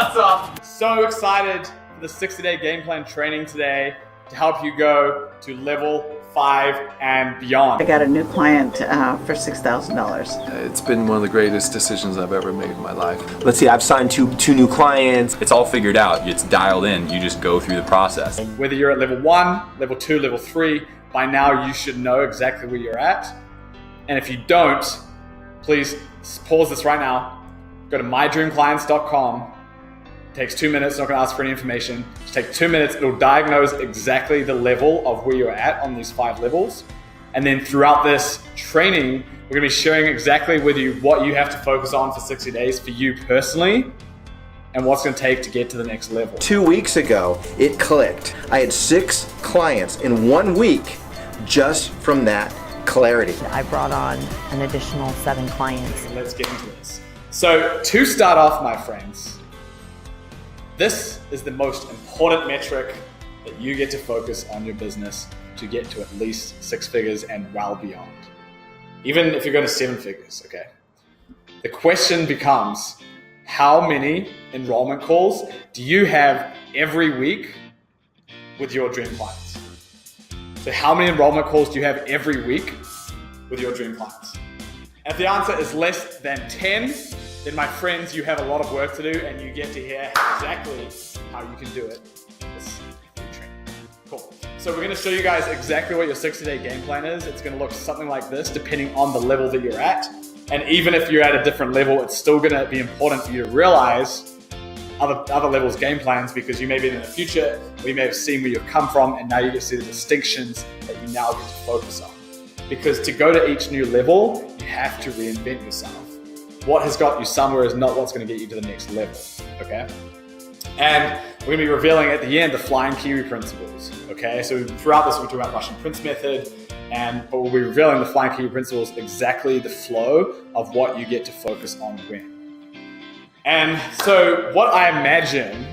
What's up? So excited for the 60-day game plan training today to help you go to level 5 and beyond. I got a new client for $6,000. It's been one of the greatest decisions I've ever made in my life. Let's see, I've signed two new clients. It's all figured out. It's dialed in. You just go through the process. Whether you're at level 1, level 2, level 3, by now you should know exactly where you're at. And if you don't, please pause this right now. Go to mydreamclients.com. It takes 2 minutes, not gonna ask for any information. Just take 2 minutes, it'll diagnose exactly the level of where you're at on these 5 levels. And then throughout this training, we're gonna be sharing exactly with you what you have to focus on for 60 days for you personally, and what's gonna take to get to the next level. 2 weeks ago, it clicked. I had 6 clients in 1 week just from that clarity. I brought on an additional 7 clients. Let's get into this. So to start off, my friends, this is the most important metric that you get to focus on your business to get to at least 6 figures and well beyond. Even if you're going to 7 figures, okay? The question becomes, how many enrollment calls do you have every week with your dream clients? So how many enrollment calls do you have every week with your dream clients? And if the answer is less than 10, then my friends, you have a lot of work to do and you get to hear exactly how you can do it in this training. Cool. So we're gonna show you guys exactly what your 60-day game plan is. It's gonna look something like this depending on the level that you're at. And even if you're at a different level, it's still gonna be important for you to realize other levels game plans, because you may be in the future, or you may have seen where you've come from, and now you get to see the distinctions that you now get to focus on. Because to go to each new level, you have to reinvent yourself. What has got you somewhere is not what's going to get you to the next level, okay? And we're going to be revealing at the end the flying kiwi principles, okay? So throughout this, we're talking about Russian Prince method, but we'll be revealing the flying kiwi principles, exactly the flow of what you get to focus on when. And so what I imagine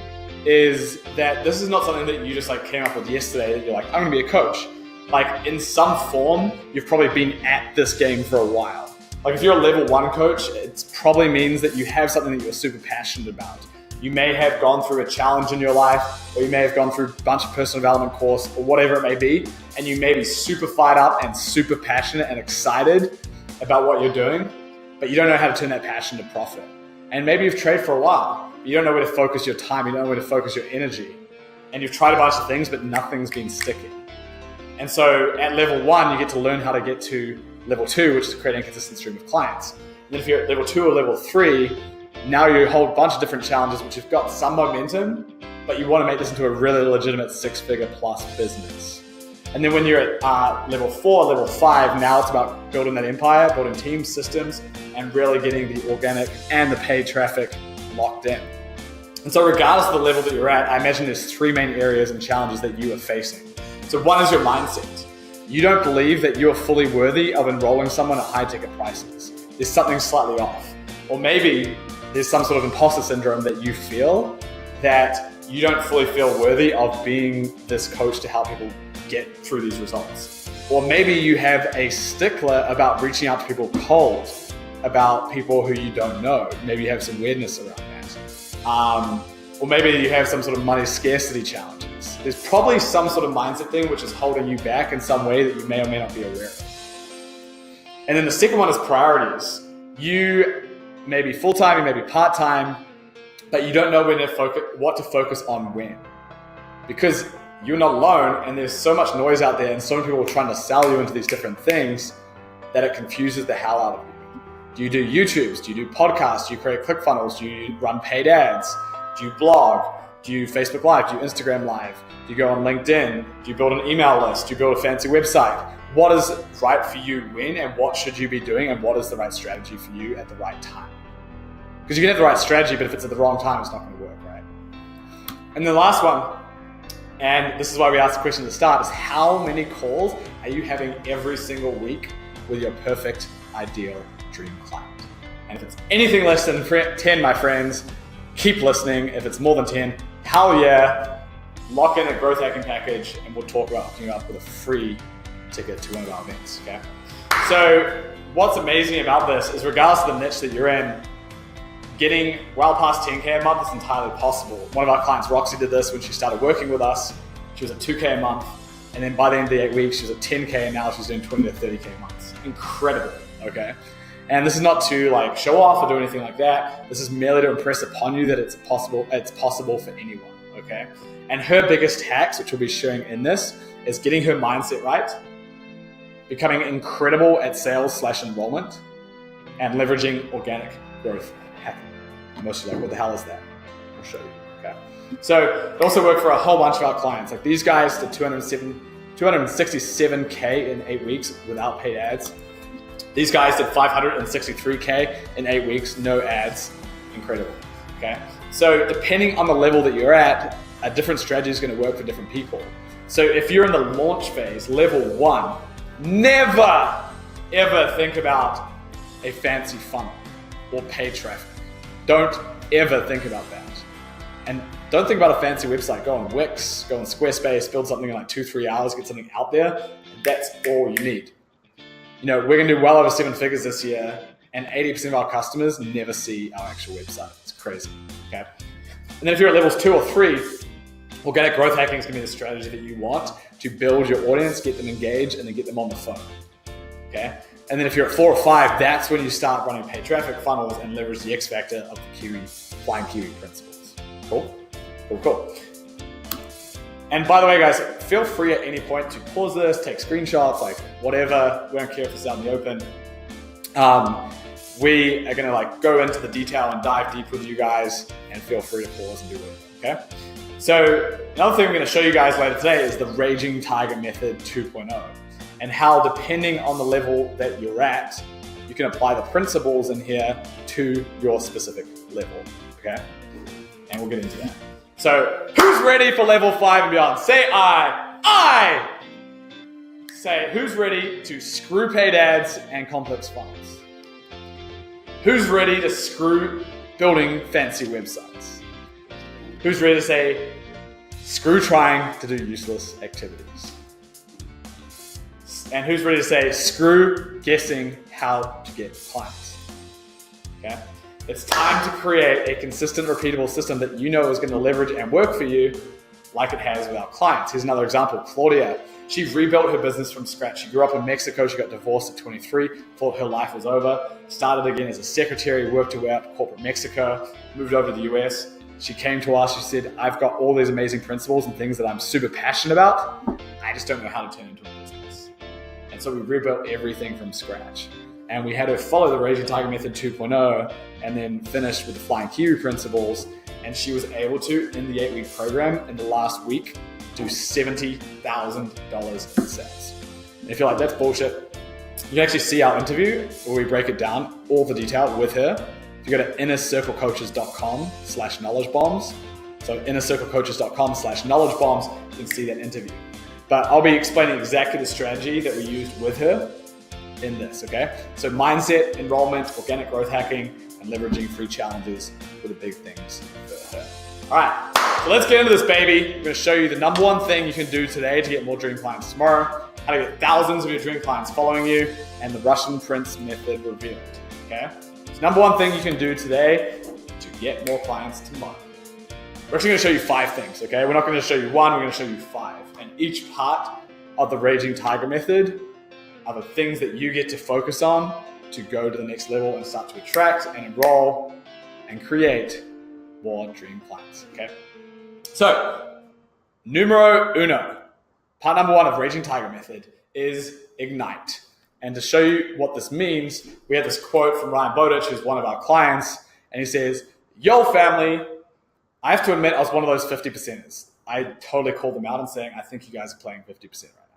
is that this is not something that you just like came up with yesterday, that you're like, I'm going to be a coach. Like in some form, you've probably been at this game for a while. Like if you're a level 1 coach, it probably means that you have something that you're super passionate about. You may have gone through a challenge in your life, or you may have gone through a bunch of personal development course, or whatever it may be, and you may be super fired up and super passionate and excited about what you're doing, but you don't know how to turn that passion to profit. And maybe you've traded for a while, but you don't know where to focus your time, you don't know where to focus your energy. And you've tried a bunch of things, but nothing's been sticking. And so at level 1, you get to learn how to get to level 2, which is creating a consistent stream of clients. And then if you're at level 2 or level 3, now you hold a bunch of different challenges which have got some momentum, but you want to make this into a really legitimate 6-figure plus business. And then when you're at level 4, level 5, now it's about building that empire, building teams, systems, and really getting the organic and the paid traffic locked in. And so regardless of the level that you're at, I imagine there's 3 main areas and challenges that you are facing. So one is your mindset. You don't believe that you're fully worthy of enrolling someone at high ticket prices. There's something slightly off. Or maybe there's some sort of imposter syndrome that you feel that you don't fully feel worthy of being this coach to help people get through these results. Or maybe you have a stickler about reaching out to people cold, about people who you don't know. Maybe you have some weirdness around that. Or maybe you have some sort of money scarcity challenges. There's probably some sort of mindset thing which is holding you back in some way that you may or may not be aware of. And then the second one is priorities. You may be full-time, you may be part-time, but you don't know what to focus on when. Because you're not alone, and there's so much noise out there and so many people are trying to sell you into these different things that it confuses the hell out of you. Do you do YouTubes? Do you do podcasts? Do you create ClickFunnels? Do you run paid ads? Do you blog? Do you Facebook Live? Do you Instagram Live? Do you go on LinkedIn? Do you build an email list? Do you build a fancy website? What is right for you when, and what should you be doing, and what is the right strategy for you at the right time? Because you can have the right strategy, but if it's at the wrong time, it's not going to work, right? And the last one, and this is why we asked the question at the start, is how many calls are you having every single week with your perfect, ideal dream client? And if it's anything less than 10, my friends, keep listening. If it's more than 10, hell yeah, lock in a growth hacking package, and we'll talk about hooking you up with a free ticket to one of our events, okay? So what's amazing about this is regardless of the niche that you're in, getting well past 10K a month is entirely possible. One of our clients, Roxy, did this when she started working with us. She was at 2K a month, and then by the end of the 8 weeks, she was at 10K, and now she's doing 20 to 30K months. Incredible, okay? And this is not to like show off or do anything like that. This is merely to impress upon you that it's possible for anyone, okay? And her biggest hacks, which we'll be sharing in this, is getting her mindset right, becoming incredible at sales/enrollment, and leveraging organic growth hacking. Most of you are like, what the hell is that? I'll show you, okay? So it also worked for a whole bunch of our clients. Like these guys did 267K in 8 weeks without paid ads. These guys did 563K in 8 weeks, no ads. Incredible, okay? So depending on the level that you're at, a different strategy is gonna work for different people. So if you're in the launch phase, level 1, never, ever think about a fancy funnel or paid traffic. Don't ever think about that. And don't think about a fancy website. Go on Wix, go on Squarespace, build something in like 2-3 hours, get something out there. And that's all you need. You know, we're gonna do well over 7 figures this year, and 80% of our customers never see our actual website. It's crazy, okay? And then if you're at levels 2 or 3, organic growth hacking is gonna be the strategy that you want to build your audience, get them engaged, and then get them on the phone, okay? And then if you're at 4 or 5, that's when you start running paid traffic funnels and leverage the X factor of the Flying Kiwi principles. Cool? Cool. And by the way, guys, feel free at any point to pause this, take screenshots, like whatever. We don't care if it's out in the open. We are gonna like go into the detail and dive deep with you guys, and feel free to pause and do whatever, okay? So another thing I'm gonna show you guys later today is the Raging Tiger Method 2.0, and how depending on the level that you're at, you can apply the principles in here to your specific level, okay? And we'll get into that. So who's ready for level 5 and beyond? Say I. Say, who's ready to screw paid ads and complex funnels? Who's ready to screw building fancy websites? Who's ready to say, screw trying to do useless activities? And who's ready to say, screw guessing how to get clients? Okay? It's time to create a consistent, repeatable system that you know is going to leverage and work for you like it has with our clients. Here's another example. Claudia, she rebuilt her business from scratch. She grew up in Mexico. She got divorced at 23, thought her life was over, started again as a secretary, worked her way up to corporate Mexico, moved over to the US. She came to us. She said, I've got all these amazing principles and things that I'm super passionate about. I just don't know how to turn into a business. And so we rebuilt everything from scratch. And we had her follow the Raging Tiger Method 2.0 and then finished with the Flying Kiwi principles. And she was able to, in the 8-week program, in the last week, do $70,000 in sales. And if you're like, that's bullshit, you can actually see our interview where we break it down, all the detail with her. If you go to innercirclecoaches.com/knowledge-bombs, so innercirclecoaches.com/knowledge-bombs, you can see that interview. But I'll be explaining exactly the strategy that we used with her in this, okay? So mindset, enrollment, organic growth hacking, and leveraging free challenges were the big things for her. All right, so let's get into this, baby. I'm gonna show you the number 1 thing you can do today to get more dream clients tomorrow, how to get thousands of your dream clients following you, and the Russian Prince method revealed, okay? So number 1 thing you can do today to get more clients tomorrow. We're actually gonna show you 5 things, okay? We're not gonna show you 1, we're gonna show you 5. And each part of the Raging Tiger method are the things that you get to focus on to go to the next level and start to attract and enroll and create more dream clients, okay? So, numero uno, part number 1 of Raging Tiger method is ignite. And to show you what this means, we had this quote from Ryan Bowditch, who's one of our clients, and he says, yo family, I have to admit I was one of those 50%ers. I totally called them out and saying, I think you guys are playing 50% right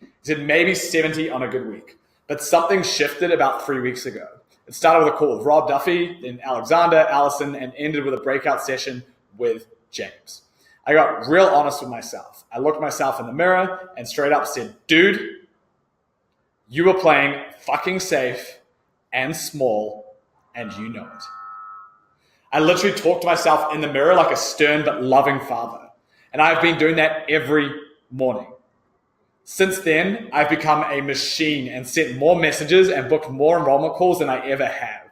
now. He said maybe 70 on a good week, but something shifted about 3 weeks ago. It started with a call with Rob Duffy, then Alexander, Allison, and ended with a breakout session with James. I got real honest with myself. I looked myself in the mirror and straight up said, dude, you were playing fucking safe and small, and you know it. I literally talked to myself in the mirror like a stern but loving father. And I've been doing that every morning. Since then, I've become a machine and sent more messages and booked more enrollment calls than I ever have.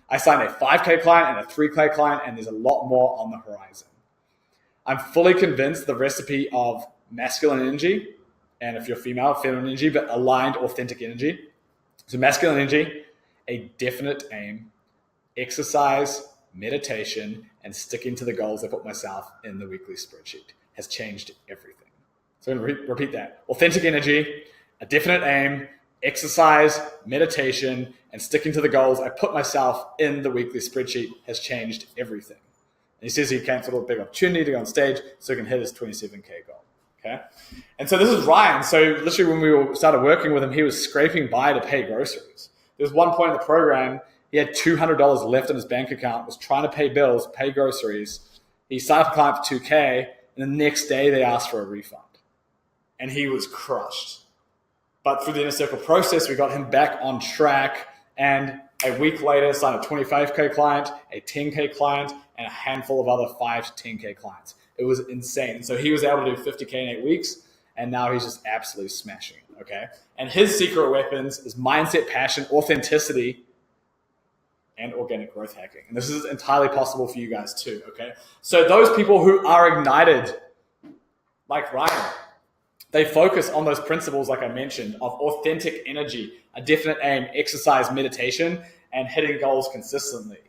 I signed a 5K client and a 3K client, and there's a lot more on the horizon. I'm fully convinced the recipe of masculine energy, and if you're female, feminine energy, but aligned, authentic energy. So masculine energy, a definite aim, exercise, meditation, and sticking to the goals I put myself in the weekly spreadsheet has changed everything. So I'm going to repeat that. Authentic energy, a definite aim, exercise, meditation, and sticking to the goals I put myself in the weekly spreadsheet has changed everything. And he says he cancelled a big opportunity to go on stage so he can hit his 27K goal. Okay. And so this is Ryan. So literally when we started working with him, he was scraping by to pay groceries. There was one point in the program, he had $200 left in his bank account, was trying to pay bills, pay groceries. He signed up a client for 2K, and the next day they asked for a refund. And he was crushed. But through the inner circle process, we got him back on track. And a week later, signed a 25K client, a 10K client, and a handful of other 5 to 10K clients. It was insane. So he was able to do 50K in 8 weeks, and now he's just absolutely smashing it, okay? And his secret weapons is mindset, passion, authenticity, and organic growth hacking. And this is entirely possible for you guys too, okay? So those people who are ignited, like Ryan, they focus on those principles, like I mentioned, of authentic energy, a definite aim, exercise, meditation, and hitting goals consistently.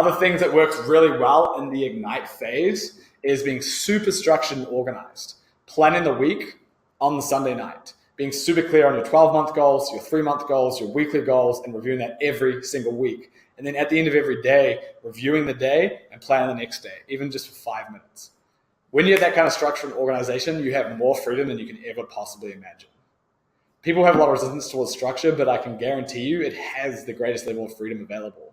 Other things that works really well in the ignite phase is being super structured and organized, planning the week on the Sunday night, being super clear on your 12-month goals, your 3-month goals, your weekly goals, and reviewing that every single week. And then at the end of every day, reviewing the day and planning the next day, even just for 5 minutes. When you have that kind of structure and organization, you have more freedom than you can ever possibly imagine. People have a lot of resistance towards structure, but I can guarantee you it has the greatest level of freedom available.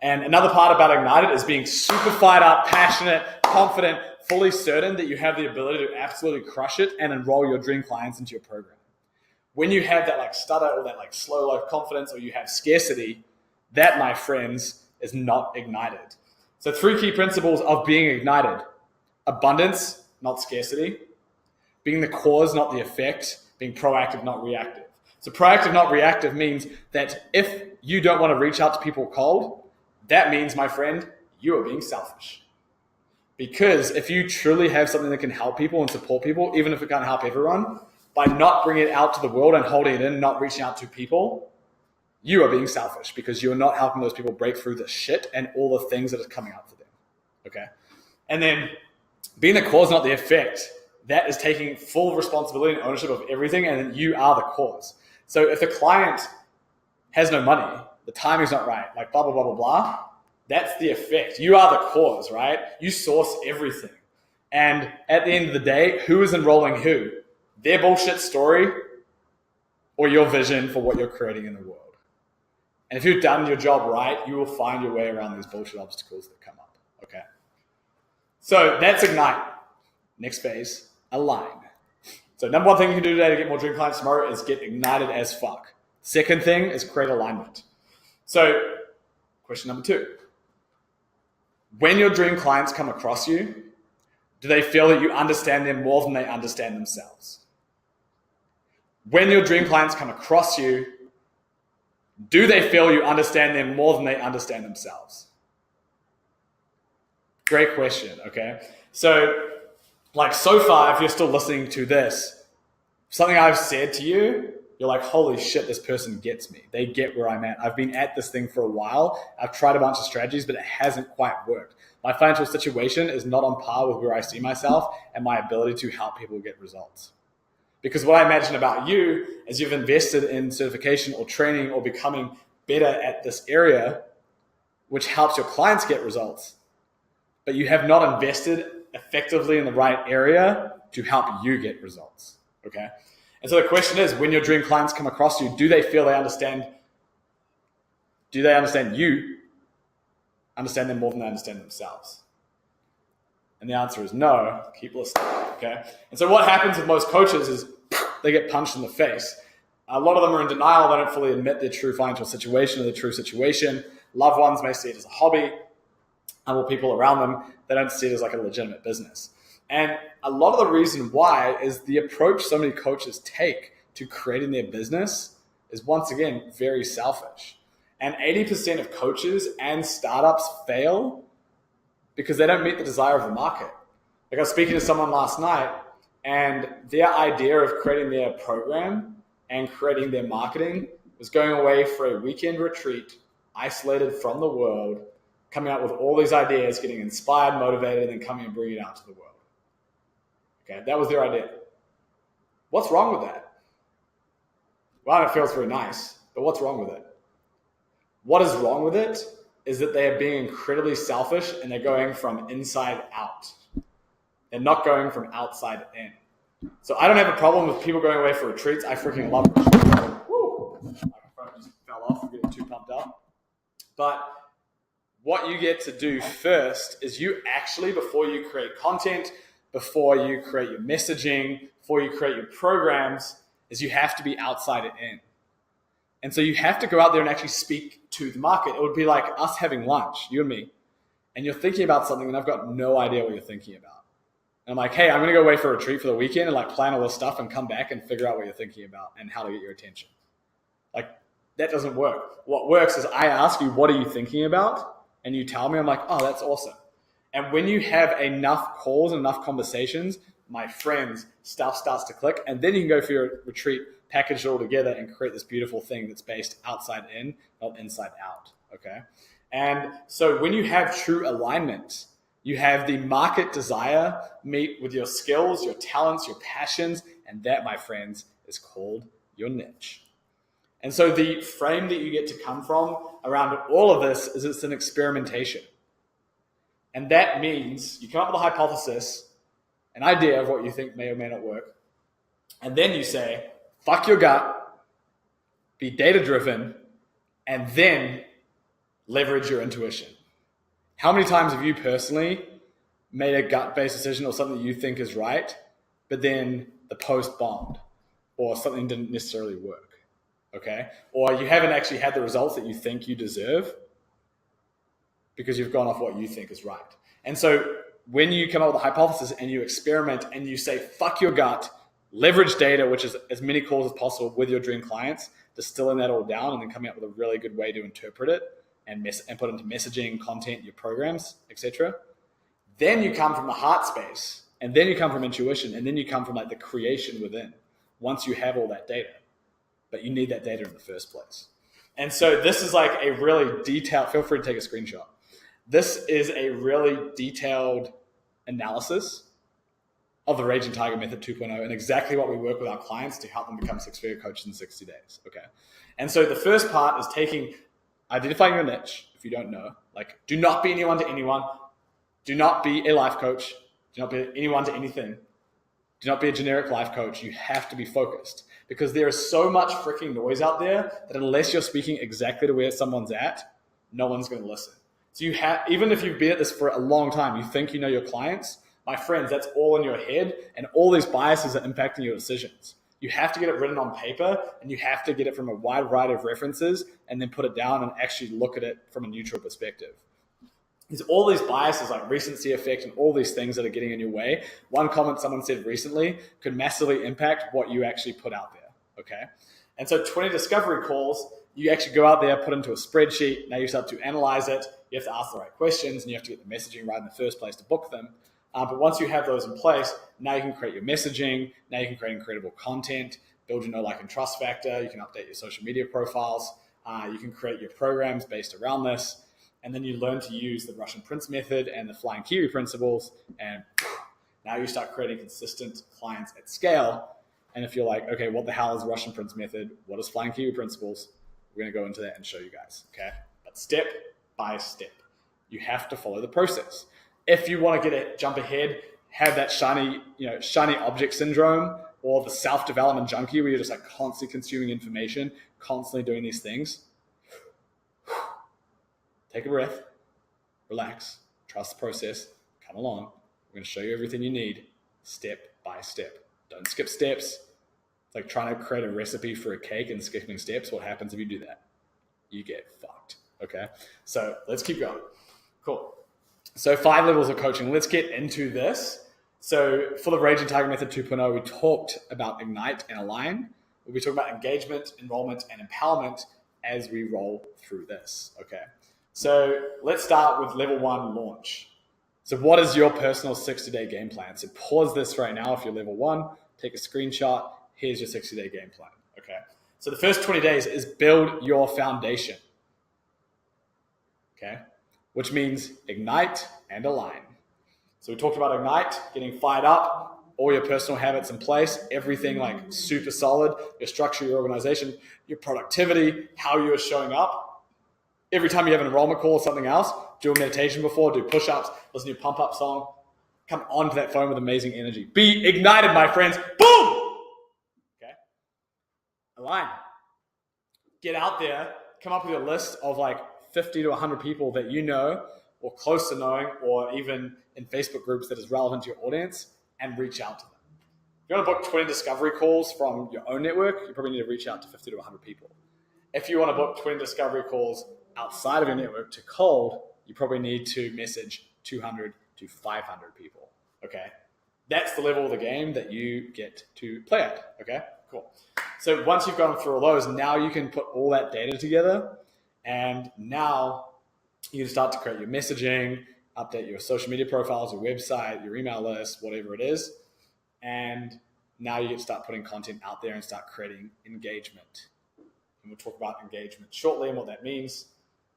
And another part about Ignited is being super fired up, passionate, confident, fully certain that you have the ability to absolutely crush it and enroll your dream clients into your program. When you have that like stutter or that like slow low confidence, or you have scarcity, that, my friends, is not ignited. So 3 key principles of being ignited: abundance, not scarcity; being the cause, not the effect; being proactive, not reactive. So proactive, not reactive means that if you don't want to reach out to people cold, that means, my friend, you are being selfish. Because if you truly have something that can help people and support people, even if it can't help everyone, by not bringing it out to the world and holding it in, not reaching out to people, you are being selfish because you are not helping those people break through the shit and all the things that are coming up for them. Okay? And then being the cause, not the effect, that is taking full responsibility and ownership of everything, and you are the cause. So if the client has no money, the timing's not right, like blah, blah, blah, blah, blah, that's the effect. You are the cause, right? You source everything. And at the end of the day, who is enrolling who? Their bullshit story or your vision for what you're creating in the world? And if you've done your job right, you will find your way around these bullshit obstacles that come up, okay? So that's Ignite. Next phase, align. So number one thing you can do today to get more dream clients tomorrow is get ignited as fuck. Second thing is create alignment. So question number 2. When your dream clients come across you, do they feel that you understand them more than they understand themselves? When your dream clients come across you, do they feel you understand them more than they understand themselves? Great question, okay? So, like so far, if you're still listening to this, something I've said to you, you're like, holy shit, this person gets me. They get where I'm at. I've been at this thing for a while. I've tried a bunch of strategies, but it hasn't quite worked. My financial situation is not on par with where I see myself and my ability to help people get results. Because what I imagine about you is you've invested in certification or training or becoming better at this area, which helps your clients get results, but you have not invested effectively in the right area to help you get results, okay? And so the question is, when your dream clients come across you, do they feel they understand? Do they understand you? Understand them more than they understand themselves? And the answer is no. Keep listening, okay? And so what happens with most coaches is they get punched in the face. A lot of them are in denial. They don't fully admit their true financial situation or their true situation. Loved ones may see it as a hobby. Or people around them, they don't see it as like a legitimate business. And a lot of the reason why is the approach so many coaches take to creating their business is, once again, very selfish. And 80% of coaches and startups fail because they don't meet the desire of the market. Like I was speaking to someone last night, and their idea of creating their program and creating their marketing was going away for a weekend retreat, isolated from the world, coming up with all these ideas, getting inspired, motivated, and then coming and bringing it out to the world. Okay, that was their idea. What's wrong with that? Well, it feels very nice, but what's wrong with it? What is wrong with it is that they are being incredibly selfish and they're going from inside out. They're not going from outside in. So I don't have a problem with people going away for retreats. I freaking love retreats. Woo! My phone just fell off. I'm getting too pumped up. But what you get to do first is you actually, before you create content, before you create your messaging, before you create your programs, is you have to be outside and in. And so you have to go out there and actually speak to the market. It would be like us having lunch, you and me, and you're thinking about something and I've got no idea what you're thinking about. And I'm like, hey, I'm going to go away for a retreat for the weekend and like plan all this stuff and come back and figure out what you're thinking about and how to get your attention. Like that doesn't work. What works is I ask you, what are you thinking about? And you tell me, I'm like, oh, that's awesome. And when you have enough calls and enough conversations, my friends, stuff starts to click. And then you can go for your retreat, package it all together and create this beautiful thing that's based outside in, not inside out. Okay. And so when you have true alignment, you have the market desire meet with your skills, your talents, your passions. And that, my friends, is called your niche. And so the frame that you get to come from around all of this is it's an experimentation. And that means you come up with a hypothesis, an idea of what you think may or may not work. And then you say, fuck your gut, be data-driven, and then leverage your intuition. How many times have you personally made a gut-based decision or something you think is right, but then the post bombed or something didn't necessarily work? Okay? Or you haven't actually had the results that you think you deserve because you've gone off what you think is right. And so when you come up with a hypothesis and you experiment and you say, fuck your gut, leverage data, which is as many calls as possible with your dream clients, distilling that all down and then coming up with a really good way to interpret it and put it into messaging, content, your programs, etc. Then you come from the heart space, and then you come from intuition, and then you come from like the creation within once you have all that data. But you need that data in the first place. And so this is like a really detailed, feel free to take a screenshot. This is a really detailed analysis of the Raging Tiger Method 2.0 and exactly what we work with our clients to help them become six-figure coaches in 60 days. Okay. And so the first part is identifying your niche. If you don't know, like, do not be anyone to anyone. Do not be a life coach. Do not be anyone to anything. Do not be a generic life coach. You have to be focused because there is so much freaking noise out there that unless you're speaking exactly to where someone's at, no one's going to listen. So you have, even if you've been at this for a long time, you think you know your clients, my friends, that's all in your head, and all these biases are impacting your decisions. You have to get it written on paper, and you have to get it from a wide variety of references, and then put it down and actually look at it from a neutral perspective. There's all these biases like recency effect and all these things that are getting in your way. One comment someone said recently could massively impact what you actually put out there, okay? And so 20 discovery calls, you actually go out there, put into a spreadsheet, now you start to analyze it, you have to ask the right questions, and you have to get the messaging right in the first place to book them. But once you have those in place, now you can create your messaging, now you can create incredible content, build your know, like, and trust factor, you can update your social media profiles, you can create your programs based around this, and then you learn to use the Russian Prince method and the Flying Kiwi principles, and now you start creating consistent clients at scale. And if you're like, okay, what the hell is Russian Prince method? What is Flying Kiwi principles? We're going to go into that and show you guys, okay? But step by step, you have to follow the process. If you want to jump ahead, have that shiny object syndrome or the self-development junkie where you're just like constantly consuming information, constantly doing these things, take a breath, relax, trust the process, come along. We're going to show you everything you need step by step. Don't skip steps. It's like trying to create a recipe for a cake and skipping steps. What happens if you do that? You get fucked, okay? So let's keep going. Cool. So 5 levels of coaching. Let's get into this. So for the Raging Tiger Method 2.0, we talked about Ignite and Align. We'll be talking about engagement, enrollment, and empowerment. as we roll through this. Okay. So let's start with level 1 launch. So what is your personal 60-day game plan? So pause this right now if you're level 1, take a screenshot. Here's your 60-day game plan. Okay. So the first 20 days is build your foundation. Okay. Which means ignite and align. So we talked about ignite, getting fired up, all your personal habits in place, everything like super solid, your structure, your organization, your productivity, how you are showing up. Every time you have an enrollment call or something else, do a meditation before, do push-ups, listen to your pump-up song, come onto that phone with amazing energy. Be ignited, my friends. Boom! Okay. Align. Get out there, come up with a list of like 50 to 100 people that you know or close to knowing, or even in Facebook groups that is relevant to your audience, and reach out to them. If you want to book 20 discovery calls from your own network, you probably need to reach out to 50 to 100 people. If you want to book 20 discovery calls outside of your network to cold, you probably need to message 200 to 500 people. Okay. That's the level of the game that you get to play at. Okay, cool. So once you've gone through all those, now you can put all that data together, and now you can start to create your messaging, update your social media profiles, your website, your email list, whatever it is. And now you get to start putting content out there and start creating engagement. And we'll talk about engagement shortly and what that means.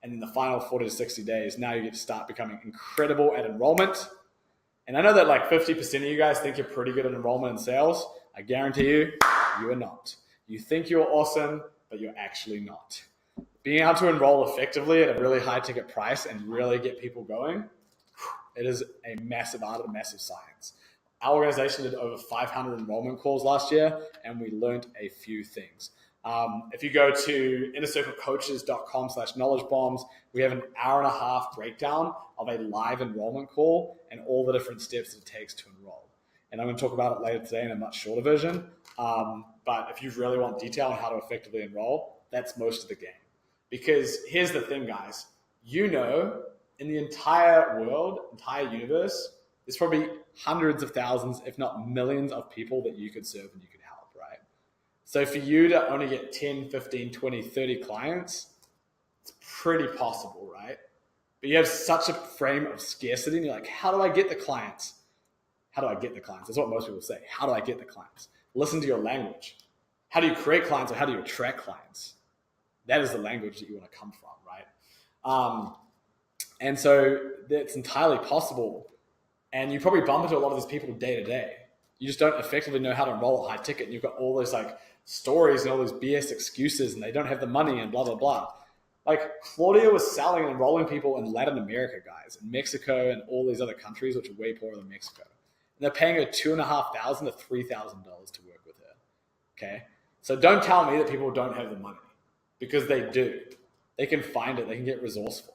And in the final 40 to 60 days, now you get to start becoming incredible at enrollment. And I know that like 50% of you guys think you're pretty good at enrollment and sales. I guarantee you, you are not. You think you're awesome, but you're actually not. Being able to enroll effectively at a really high ticket price and really get people going, it is a massive art and a massive science. Our organization did over 500 enrollment calls last year, and we learned a few things. If you go to innercirclecoaches.com/knowledge bombs, we have an hour-and-a-half breakdown of a live enrollment call and all the different steps it takes to enroll. And I'm going to talk about it later today in a much shorter version. But if you really want detail on how to effectively enroll, that's most of the game. Because here's the thing, guys. You know, in the entire world, entire universe, there's probably hundreds of thousands, if not millions of people that you could serve and you could help, right? So for you to only get 10, 15, 20, 30 clients, it's pretty possible, right? But you have such a frame of scarcity and you're like, how do I get the clients? How do I get the clients? That's what most people say. How do I get the clients? Listen to your language. How do you create clients, or how do you attract clients? That is the language that you want to come from, right? And so that's entirely possible. And you probably bump into a lot of these people day to day. You just don't effectively know how to enroll at high ticket. And you've got all those like stories and all these BS excuses, and they don't have the money and blah, blah, blah. Like Claudia was selling and enrolling people in Latin America, guys, in Mexico and all these other countries, which are way poorer than Mexico. And they're paying her $2,500 to $3,000 to work with her. Okay. So don't tell me that people don't have the money, because they do. They can find it. They can get resourceful.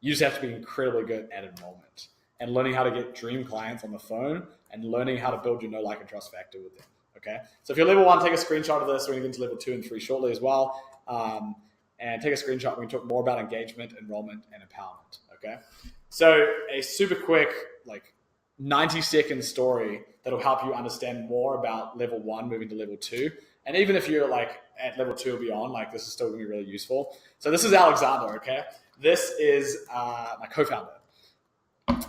You just have to be incredibly good at enrollment and learning how to get dream clients on the phone and learning how to build your know, like, and trust factor with them. Okay. So if you're level 1, take a screenshot of this. We're going to get into level 2 and 3 shortly as well. And take a screenshot. We're going to talk more about engagement, enrollment, and empowerment. Okay. So a super quick, like 90-second story that'll help you understand more about level 1 moving to level 2. And even if you're like at level 2 or beyond, like this is still going to be really useful. So this is Alexander. Okay. This is my co-founder.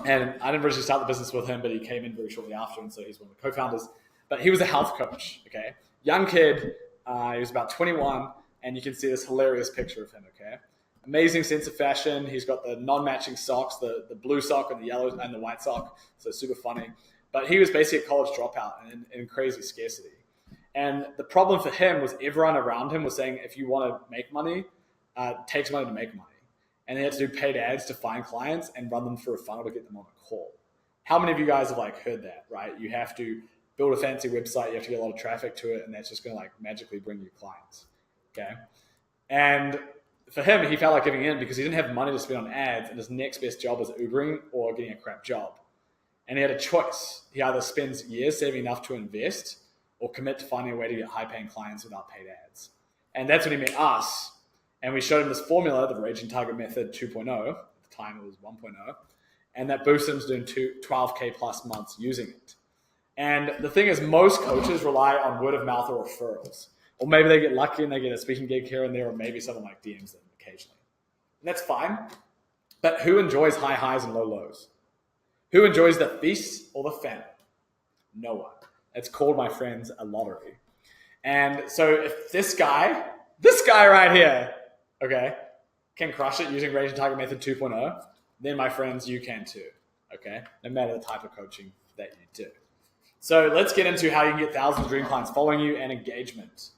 And I didn't originally start the business with him, but he came in very shortly after. And so he's one of the co-founders. But he was a health coach. Okay. Young kid. He was about 21. And you can see this hilarious picture of him. Okay. Amazing sense of fashion. He's got the non-matching socks, the blue sock and the yellow and the white sock. So super funny. But he was basically a college dropout and in crazy scarcity. And the problem for him was everyone around him was saying, if you want to make money, it takes money to make money. And they had to do paid ads to find clients and run them through a funnel to get them on a call. How many of you guys have like heard that, right? You have to build a fancy website. You have to get a lot of traffic to it. And that's just going to like magically bring you clients. Okay. And for him, he felt like giving in because he didn't have money to spend on ads, and his next best job was Ubering or getting a crap job. And he had a choice. He either spends years saving enough to invest or commit to finding a way to get high-paying clients without paid ads. And that's when he met us. And we showed him this formula, the Raging Target Method 2.0. At the time, it was 1.0. And that boosted him to doing 12K plus months using it. And the thing is, most coaches rely on word of mouth or referrals. Or maybe they get lucky and they get a speaking gig here and there, or maybe someone like DMs them occasionally. And that's fine. But who enjoys high highs and low lows? Who enjoys the feast or the famine? No one. It's called, my friends, a lottery. And so if this guy right here, okay, can crush it using Rage and Target Method 2.0, then my friends, you can too, okay? No matter the type of coaching that you do. So let's get into how you can get thousands of dream clients following you and engagement.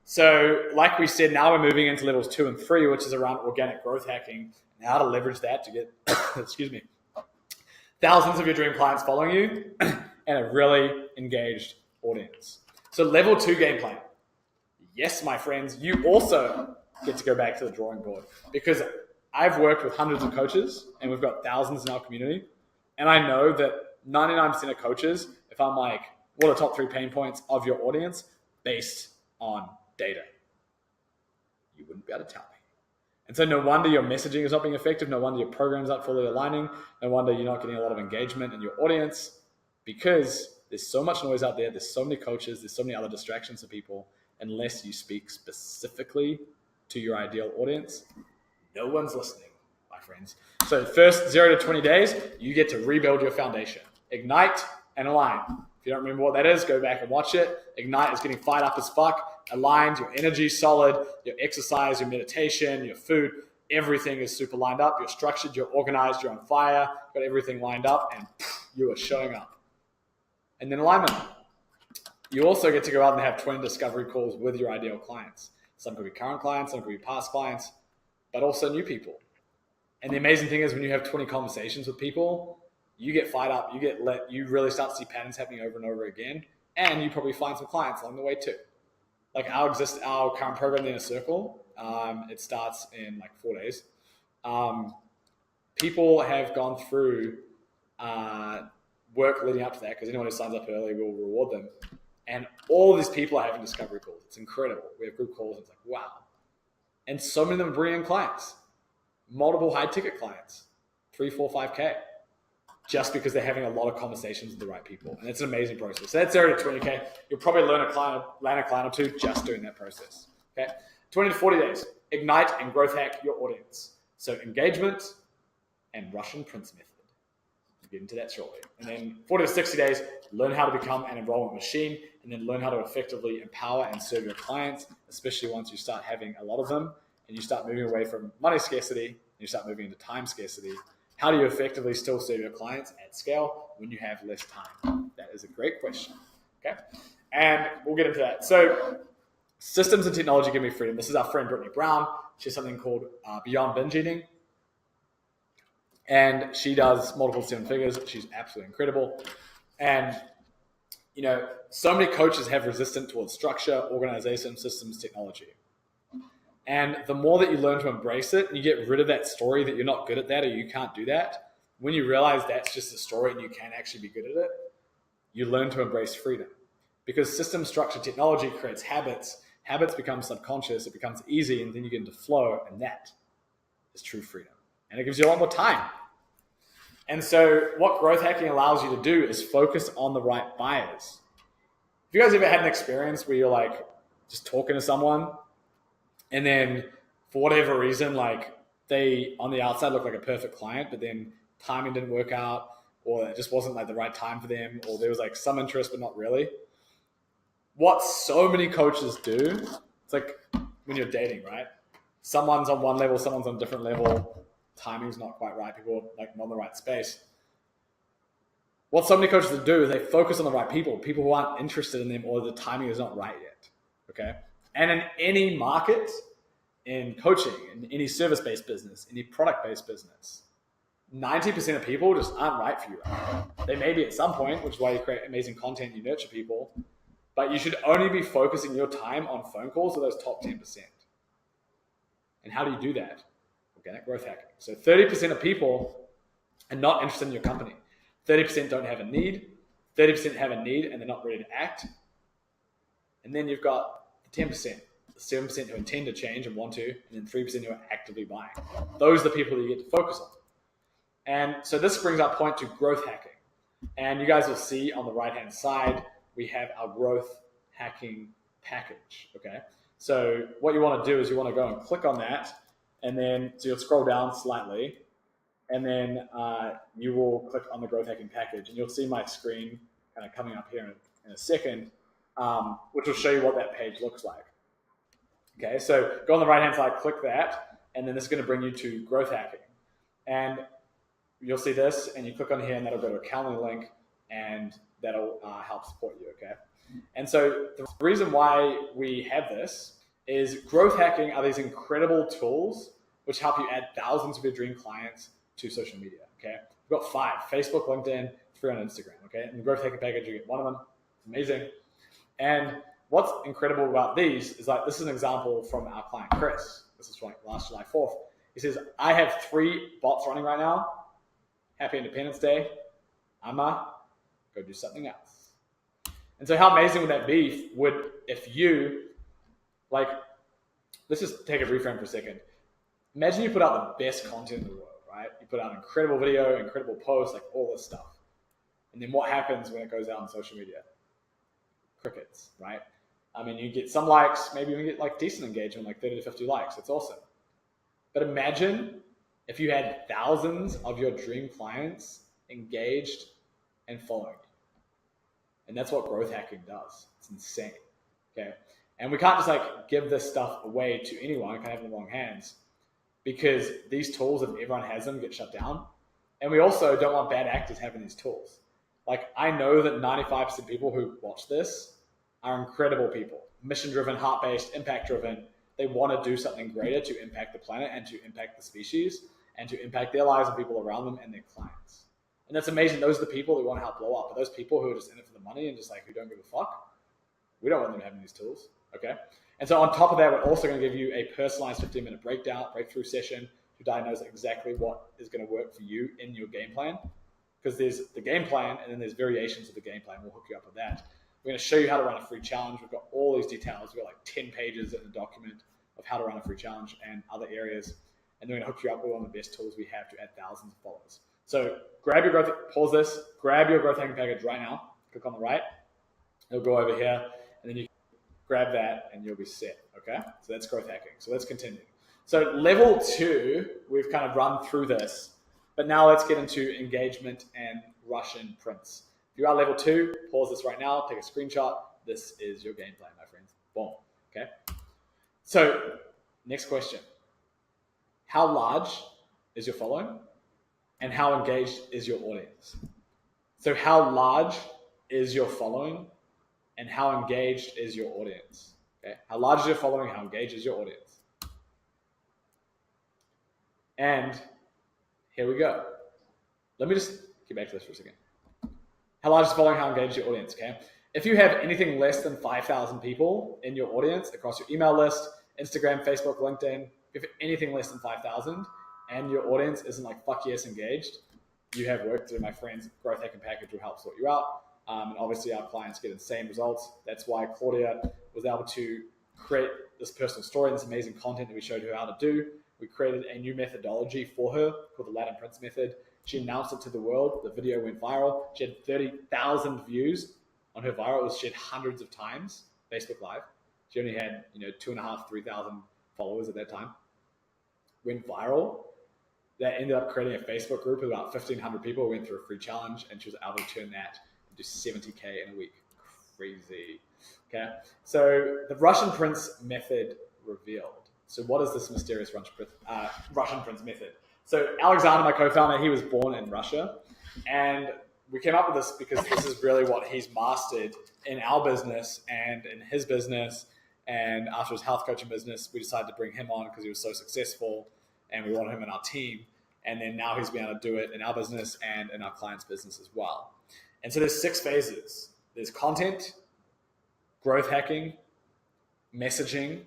So like we said, now we're moving into levels 2 and 3, which is around organic growth hacking and how to leverage that to get, excuse me, thousands of your dream clients following you and a really engaged audience. So level 2 game plan. Yes, my friends, you also get to go back to the drawing board, because I've worked with hundreds of coaches and we've got thousands in our community. And I know that 99% of coaches, if I'm like, what are the top 3 pain points of your audience based on data? You wouldn't be able to tell me. And so no wonder your messaging is not being effective. No wonder your program's not fully aligning. No wonder you're not getting a lot of engagement in your audience, because there's so much noise out there. There's so many coaches. There's so many other distractions to people. Unless you speak specifically to your ideal audience, no one's listening, my friends. So first 0 to 20 days, you get to rebuild your foundation. Ignite and align. If you don't remember what that is, go back and watch it. Ignite is getting fired up as fuck. Aligned, your energy solid, your exercise, your meditation, your food, everything is super lined up. You're structured, you're organized, you're on fire, got everything lined up, and you are showing up. And then alignment. You also get to go out and have 20 discovery calls with your ideal clients. Some could be current clients, some could be past clients, but also new people. And the amazing thing is when you have 20 conversations with people, you get fired up, you really start to see patterns happening over and over again, and you probably find some clients along the way too. Like our current program, the Inner Circle, it starts in like 4 days. People have gone through work leading up to that, because anyone who signs up early will reward them. And all these people are having discovery calls. It's incredible. We have group calls. It's like, wow. And so many of them bring in clients, multiple high ticket clients, 3, 4, 5K, just because they're having a lot of conversations with the right people. And it's an amazing process. So that's 0 to 20K. You'll probably land a client or two just doing that process. Okay. 20 to 40 days, ignite and growth hack your audience. So engagement and Russian Prince method. We'll get into that shortly. And then 40 to 60 days, learn how to become an enrollment machine, and then learn how to effectively empower and serve your clients, especially once you start having a lot of them and you start moving away from money scarcity and you start moving into time scarcity. How do you effectively still serve your clients at scale when you have less time? That is a great question. Okay. And we'll get into that. So systems and technology give me freedom. This is our friend Brittany Brown. She has something called Beyond Binge Eating. And she does multiple 7 figures. She's absolutely incredible. And, you know, so many coaches have resistance towards structure, organization, systems, technology. And the more that you learn to embrace it, and you get rid of that story that you're not good at that or you can't do that, when you realize that's just a story and you can actually be good at it, you learn to embrace freedom. Because system, structure, technology creates habits. Habits become subconscious. It becomes easy, and then you get into flow, and that is true freedom. And it gives you a lot more time. And so what growth hacking allows you to do is focus on the right buyers. Have you guys ever had an experience where you're like just talking to someone, and then for whatever reason, like they on the outside look like a perfect client, but then timing didn't work out, or it just wasn't like the right time for them, or there was like some interest but not really? What so many coaches do, it's like when you're dating, right? Someone's on one level, someone's on a different level. Timing's not quite right. People are like not in the right space. What so many coaches do is they focus on the right people who aren't interested in them, or the timing is not right yet. Okay. And in any market, in coaching, in any service-based business, any product-based business, 90% of people just aren't right for you right now. They may be at some point, which is why you create amazing content and you nurture people, but you should only be focusing your time on phone calls with those top 10%. And how do you do that? Organic growth hacking. So 30% of people are not interested in your company. 30% don't have a need. 30% have a need and they're not ready to act. And then you've got the 10%, the 7% who intend to change and want to, and then 3% who are actively buying. Those are the people that you get to focus on. And so this brings our point to growth hacking. And you guys will see on the right-hand side, we have our growth hacking package, okay? So what you want to do is you want to go and click on that, and then so you'll scroll down slightly, and then you will click on the growth hacking package, and you'll see my screen kind of coming up here in a second, which will show you what that page looks like. Okay, so go on the right-hand side, click that, and then this is going to bring you to growth hacking. And you'll see this, and you click on here, and that'll go to a Calendly link, and that'll help support you, okay? And so the reason why we have this is growth hacking are these incredible tools which help you add thousands of your dream clients to social media, okay? We've got 5, Facebook, LinkedIn, 3 on Instagram, okay? In the growth hacking package, you get 1 of them. It's amazing. And what's incredible about these is like, this is an example from our client, Chris. This is from like last July 4th. He says, I have 3 bots running right now. Happy Independence Day. I'ma go do something else. And so how amazing would that be if you, like, let's just take a reframe for a second. Imagine you put out the best content in the world, right? You put out an incredible video, incredible post, like all this stuff. And then what happens when it goes out on social media? Crickets, right? I mean, you get some likes, maybe you get like decent engagement, like 30 to 50 likes. It's awesome. But imagine if you had thousands of your dream clients engaged and following you. And that's what growth hacking does. It's insane, okay? And we can't just like give this stuff away to anyone. It can't have it in the wrong hands, because these tools, if everyone has them, get shut down. And we also don't want bad actors having these tools. Like, I know that 95% of people who watch this are incredible people, mission-driven, heart-based, impact-driven. They want to do something greater to impact the planet and to impact the species and to impact their lives and people around them and their clients. And that's amazing. Those are the people that want to help blow up. But those people who are just in it for the money and just like, who don't give a fuck, we don't want them having these tools, okay? And so on top of that, we're also going to give you a personalized 15-minute breakthrough session to diagnose exactly what is going to work for you in your game plan. Because there's the game plan, and then there's variations of the game plan. We'll hook you up with that. We're going to show you how to run a free challenge. We've got all these details. We've got like 10 pages in the document of how to run a free challenge and other areas. And then we're going to hook you up with one of the best tools we have to add thousands of followers. So pause this, grab your growth hacking package right now. Click on the right. It'll go over here, and then you grab that, and you'll be set, okay? So that's growth hacking. So let's continue. So level 2, we've kind of run through this, but now let's get into engagement and Russian prints. If you are level 2, pause this right now, take a screenshot. This is your game plan, my friends. Boom, okay? So next question. How large is your following? And how engaged is your audience? So how large is your following? And how engaged is your audience? Okay? How large is your following? How engaged is your audience? And here we go. Let me just get back to this for a second. How large is the following? How engaged is your audience? Okay. If you have anything less than 5,000 people in your audience across your email list, Instagram, Facebook, LinkedIn, if you have anything less than 5,000 and your audience isn't like fuck yes engaged, you have work to do, my friends. Growth hacking package will help sort you out. And obviously our clients get insane results. That's why Claudia was able to create this personal story and this amazing content that we showed her how to do. We created a new methodology for her called the Latin Prince method. She announced it to the world. The video went viral. She had 30,000 views on her viral. It was shared hundreds of times, Facebook Live. She only had 2,500, 3,000 followers at that time. Went viral. That ended up creating a Facebook group of about 1,500 people. We went through a free challenge, and she was able to turn that into 70K in a week. Crazy. Okay. So the Russian Prince method revealed. So what is this mysterious Russian Prince method? So Alexander, my co-founder, he was born in Russia, and we came up with this because this is really what he's mastered in our business and in his business. And after his health coaching business, we decided to bring him on because he was so successful, and we wanted him in our team. And then now he's been able to do it in our business and in our clients' business as well. And so there's 6 phases. There's content, growth hacking, messaging,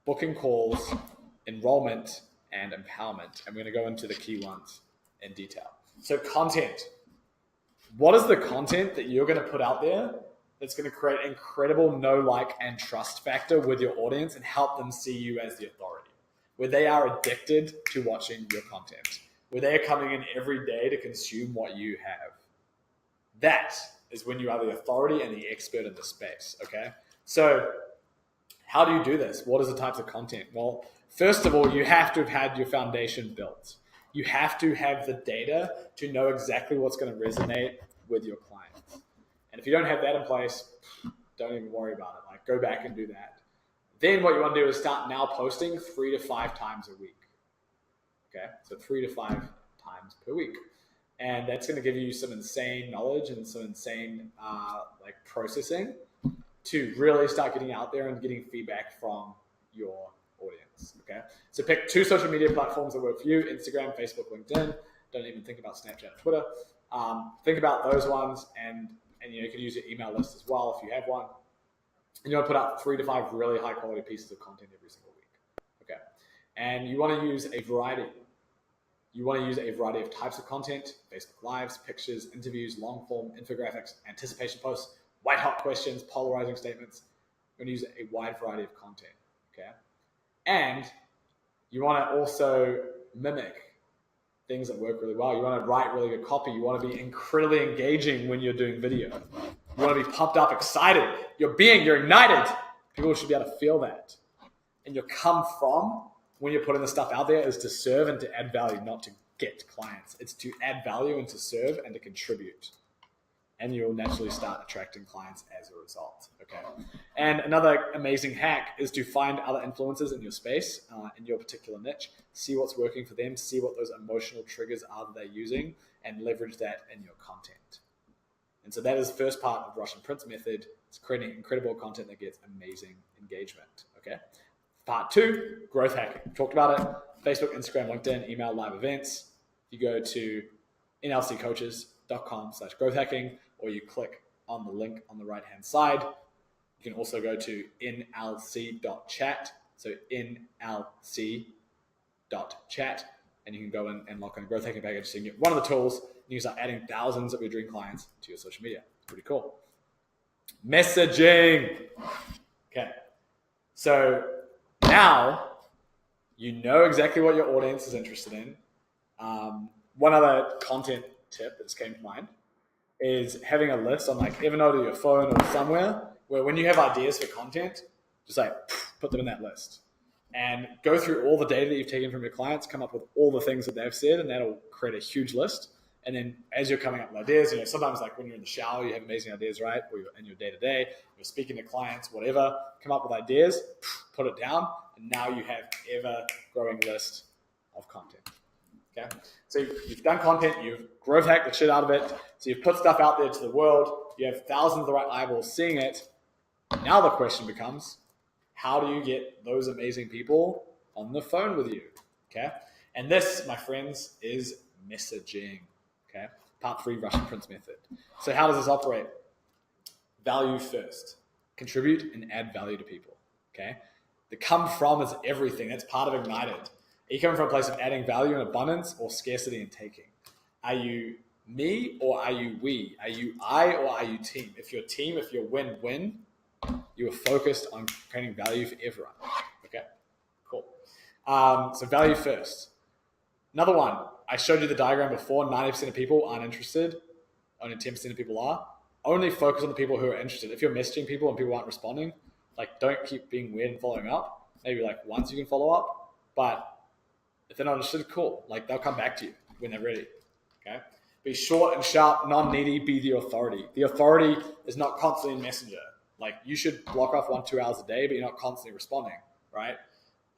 booking calls, enrollment, and empowerment. And we're going to go into the key ones in detail. So content. What is the content that you're going to put out there that's going to create incredible know, like, and trust factor with your audience and help them see you as the authority, where they are addicted to watching your content, where they are coming in every day to consume what you have? That is when you are the authority and the expert in the space, okay? So how do you do this? What is the types of content? Well, first of all, you have to have had your foundation built. You have to have the data to know exactly what's going to resonate with your clients. And if you don't have that in place, don't even worry about it. Like, go back and do that. Then what you want to do is start now posting 3 to 5 times a week. Okay, so 3 to 5 times per week. And that's going to give you some insane knowledge and some insane like processing to really start getting out there and getting feedback from your audience. Okay, so pick 2 social media platforms that work for you: Instagram, Facebook, LinkedIn. Don't even think about Snapchat or Twitter. Think about those ones, and you can use your email list as well if you have one. And you want to put out 3 to 5 really high quality pieces of content every single week. Okay, and you want to use a variety. You want to use a variety of types of content: Facebook Lives, pictures, interviews, long form, infographics, anticipation posts, white hot questions, polarizing statements. You're going to use a wide variety of content. Okay, and you want to also mimic things that work really well. You want to write really good copy. You want to be incredibly engaging when you're doing video. You want to be pumped up, excited. You're ignited. People should be able to feel that. And your come from when you're putting the stuff out there is to serve and to add value, not to get clients. It's to add value and to serve and to contribute. And you'll naturally start attracting clients as a result. Okay. And another amazing hack is to find other influencers in your space, in your particular niche, see what's working for them, see what those emotional triggers are that they're using, and leverage that in your content. And so that is the first part of Russian Prince method. It's creating incredible content that gets amazing engagement. Okay. Part 2, growth hacking. We talked about it. Facebook, Instagram, LinkedIn, email, live events. You go to nlccoaches.com/growth hacking, or you click on the link on the right-hand side. You can also go to nlc.chat. So nlc.chat, and you can go in and lock in a growth hacking package. So you can get one of the tools, and you can start adding thousands of your dream clients to your social media. Pretty cool. Messaging. Okay. So now you know exactly what your audience is interested in. One other content tip that just came to mind is having a list on like Evernote or your phone or somewhere where when you have ideas for content, just like put them in that list and go through all the data that you've taken from your clients, come up with all the things that they've said, and that'll create a huge list. And then as you're coming up with ideas, sometimes like when you're in the shower, you have amazing ideas, right? Or you're in your day-to-day, you're speaking to clients, whatever, come up with ideas, put it down, and now you have ever-growing list of content. Okay, so you've done content, you've growth hacked the shit out of it, so you've put stuff out there to the world, you have thousands of the right eyeballs seeing it. Now the question becomes, how do you get those amazing people on the phone with you? Okay, and this, my friends, is messaging. Okay, part 3, Russian Prince method. So how does this operate? Value first. Contribute and add value to people. Okay, the come from is everything. That's part of Ignited. Are you coming from a place of adding value and abundance, or scarcity and taking? Are you me or are you we? Are you I or are you team? If you're team, if you're win-win, you are focused on creating value for everyone. Okay, cool. So value first. Another one, I showed you the diagram before. 90% of people aren't interested. Only 10% of people are. Only focus on the people who are interested. If you're messaging people and people aren't responding, like don't keep being weird and following up. Maybe like once you can follow up, but if they're not interested, cool. Like they'll come back to you when they're ready. Okay. Be short and sharp, non-needy. Be the authority. The authority is not constantly in Messenger. Like you should block off 1-2 hours a day, but you're not constantly responding, right?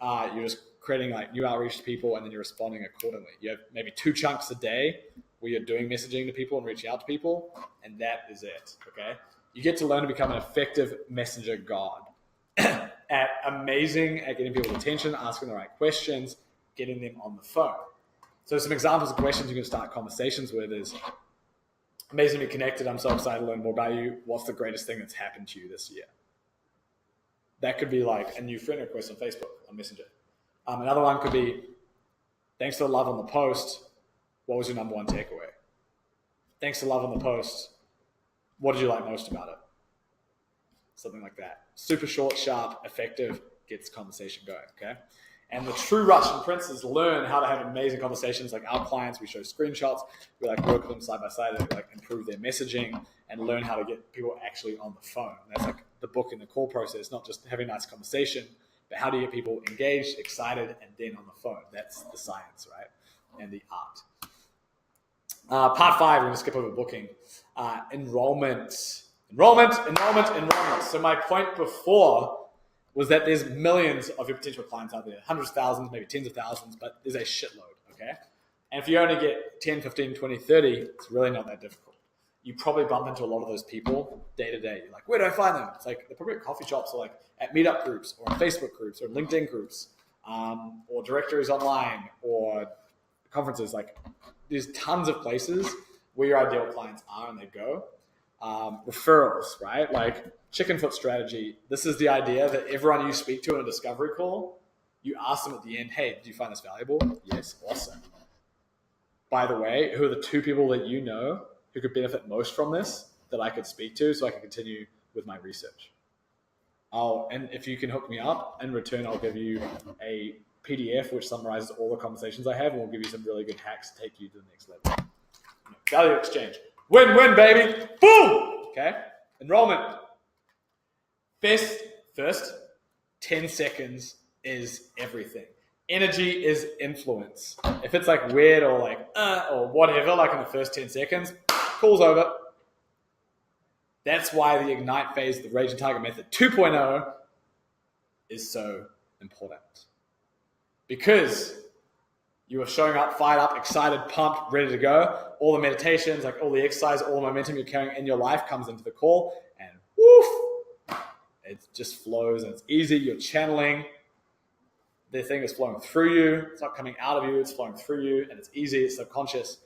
You're just creating like new outreach to people, and then you're responding accordingly. You have maybe 2 chunks a day where you're doing messaging to people and reaching out to people, and that is it. Okay. You get to learn to become an effective messenger god. Amazing at getting people's attention, asking the right questions, getting them on the phone. So some examples of questions you can start conversations with is, amazing to be connected. I'm so excited to learn more about you. What's the greatest thing that's happened to you this year? That could be like a new friend request on Facebook, on Messenger. Another one could be, thanks for the love on the post. What was your number 1 takeaway? Thanks for the love on the post. What did you like most about it? Something like that. Super short, sharp, effective, gets conversation going, okay? And the true Russian princes learn how to have amazing conversations. Like our clients, we show screenshots. We like work with them side by side to like improve their messaging and learn how to get people actually on the phone. That's like the booking, the call process, not just having a nice conversation, but how do you get people engaged, excited, and then on the phone? That's the science, right? And the art. Part 5, we're going to skip over booking. Enrollment. So my point before was that there's millions of your potential clients out there, hundreds of thousands, maybe tens of thousands, but there's a shitload, okay? And if you only get 10, 15, 20, 30, it's really not that difficult. You probably bump into a lot of those people day to day. You're like, where do I find them? It's like they're probably at coffee shops or like at meetup groups or in Facebook groups or LinkedIn groups or directories online or conferences. Like there's tons of places where your ideal clients are and they go. Referrals, right? Like chicken foot strategy. This is the idea that everyone you speak to in a discovery call, you ask them at the end, hey, did you find this valuable? Yes, awesome. By the way, who are the 2 people that you know who could benefit most from this that I could speak to so I can continue with my research? And if you can hook me up, in return, I'll give you a PDF which summarizes all the conversations I have, and we'll give you some really good hacks to take you to the next level. Value exchange. Win-win, baby. Boom! Okay? Enrollment. First 10 seconds is everything. Energy is influence. If it's like weird or like or whatever, like in the first 10 seconds, call's over. That's why the Ignite phase, the Rage and Target Method 2.0 is so important. Because you are showing up, fired up, excited, pumped, ready to go. All the meditations, like all the exercise, all the momentum you're carrying in your life comes into the call and woof, it just flows and it's easy. You're channeling. The thing is flowing through you. It's not coming out of you. It's flowing through you and it's easy. It's subconscious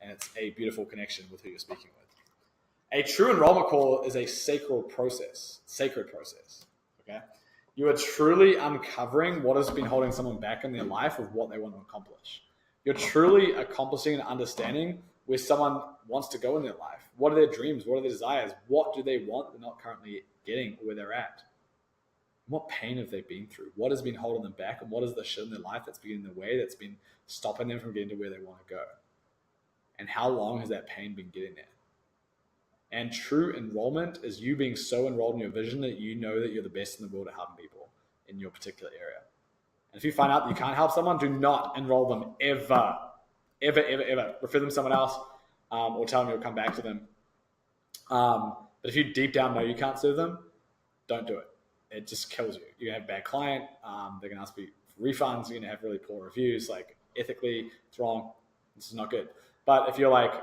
and it's a beautiful connection with who you're speaking with. A true enrollment call is a sacred process. Okay? You are truly uncovering what has been holding someone back in their life of what they want to accomplish. You're truly accomplishing and understanding where someone wants to go in their life. What are their dreams? What are their desires? What do they want they're not currently getting or where they're at? What pain have they been through? What has been holding them back? And what is the shit in their life that's been in the way, that's been stopping them from getting to where they want to go? And how long has that pain been getting there? And true enrollment is you being so enrolled in your vision that you know that you're the best in the world at helping people in your particular area. And if you find out that you can't help someone, do not enroll them ever. Refer them to someone else or tell them you'll come back to them. But if you deep down know you can't serve them, don't do it. It just kills you. You're going to have a bad client. They're going to ask you for refunds. You're going to have really poor reviews. Like ethically, it's wrong. This is not good. But if you're like,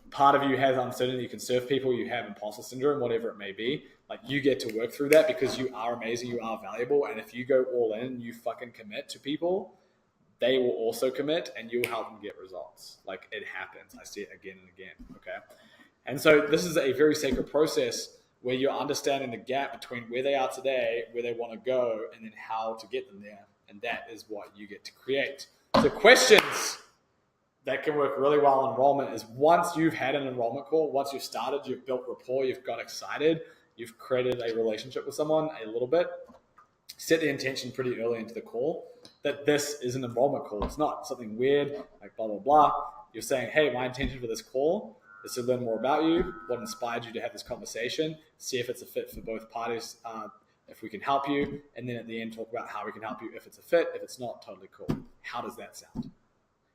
part of you has uncertainty, you can serve people, you have imposter syndrome, whatever it may be, like you get to work through that because you are amazing, you are valuable. And if you go all in, you fucking commit to people, they will also commit and you'll help them get results. Like it happens. I see it again and again. Okay. And so this is a very sacred process where you're understanding the gap between where they are today, where they want to go, and then how to get them there. And that is what you get to create. So questions that can work really well in enrollment is once you've had an enrollment call, once you've started, you've built rapport, you've got excited, you've created a relationship with someone a little bit, set the intention pretty early into the call that this is an enrollment call. It's not something weird like blah, blah, blah. You're saying, hey, my intention for this call is to learn more about you, what inspired you to have this conversation, see if it's a fit for both parties, if we can help you, and then at the end talk about how we can help you if it's a fit. If it's not, totally cool. How does that sound?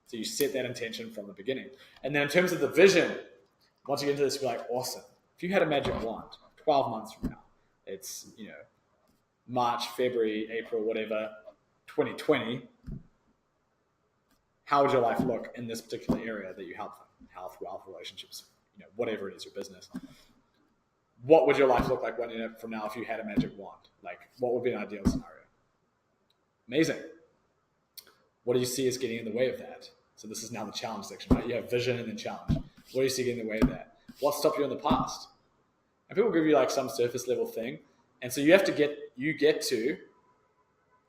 So you set that intention from the beginning. And then in terms of the vision, once you get into this, you're like, awesome. If you had a magic wand 12 months from now, it's, March, February, April, whatever, 2020, how would your life look in this particular area that you help them? Health, wealth, relationships, whatever it is, your business. What would your life look like 1 year from now if you had a magic wand? Like, what would be an ideal scenario? Amazing. What do you see as getting in the way of that? So this is now the challenge section, right? You have vision and then challenge. What do you see getting in the way of that? What stopped you in the past? And people give you like some surface level thing. And so you get to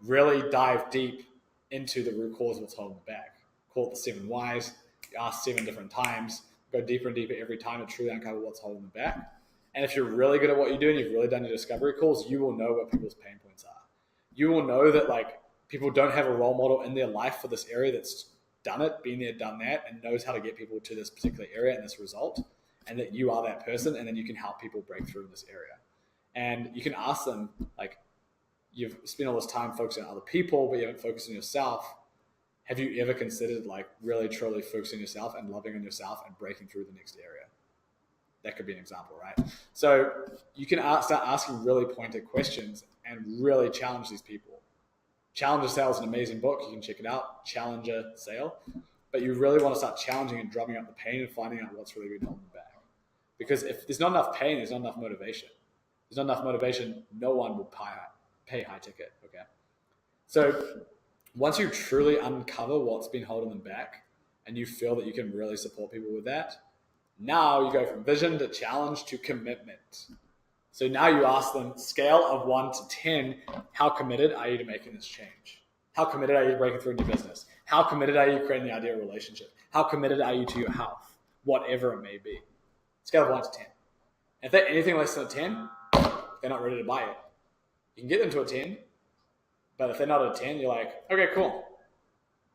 really dive deep into the root cause of what's holding you back. Call it the 7 whys. You ask 7 different times, go deeper and deeper every time to truly uncover what's holding them back. And if you're really good at what you do and you've really done your discovery calls, you will know what people's pain points are. You will know that like people don't have a role model in their life for this area that's done it, been there, done that, and knows how to get people to this particular area and this result, and that you are that person, and then you can help people break through in this area. And you can ask them, like, you've spent all this time focusing on other people, but you haven't focused on yourself. Have you ever considered like really truly focusing on yourself and loving on yourself and breaking through the next area? That could be an example, right? So you can start asking really pointed questions and really challenge these people. Challenger Sale is an amazing book. You can check it out, Challenger Sale. But you really want to start challenging and drumming up the pain and finding out what's really been holding them back. Because if there's not enough pain, there's not enough motivation. There's not enough motivation, no one will pay high ticket, okay? So once you truly uncover what's been holding them back and you feel that you can really support people with that, now you go from vision to challenge to commitment. So now you ask them, scale of 1 to 10, how committed are you to making this change? How committed are you to breaking through in your business? How committed are you to creating the ideal relationship? How committed are you to your health? Whatever it may be. Scale of 1 to 10. If they're anything less than a 10, they're not ready to buy it. You can get them to a 10, but if they're not at a 10, you're like, okay, cool.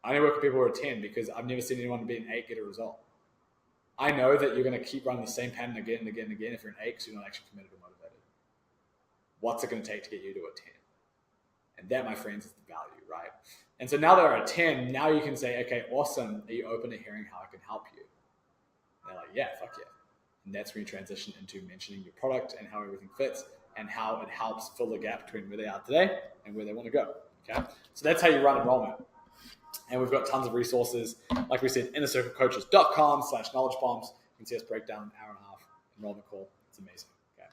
I only work with people who are 10 because I've never seen anyone be an 8 get a result. I know that you're going to keep running the same pattern again and again and again if you're an 8 because you're not actually committed or motivated. What's it going to take to get you to a 10? And that, my friends, is the value, right? And so now they're at 10, now you can say, okay, awesome. Are you open to hearing how I can help you? And they're like, yeah, fuck yeah. And that's when you transition into mentioning your product and how everything fits and how it helps fill the gap between where they are today and where they want to go, okay? So that's how you run enrollment. And we've got tons of resources. Like we said, innercirclecoaches.com/knowledge bombs. You can see us break down an hour and a half enrollment call. It's amazing, okay?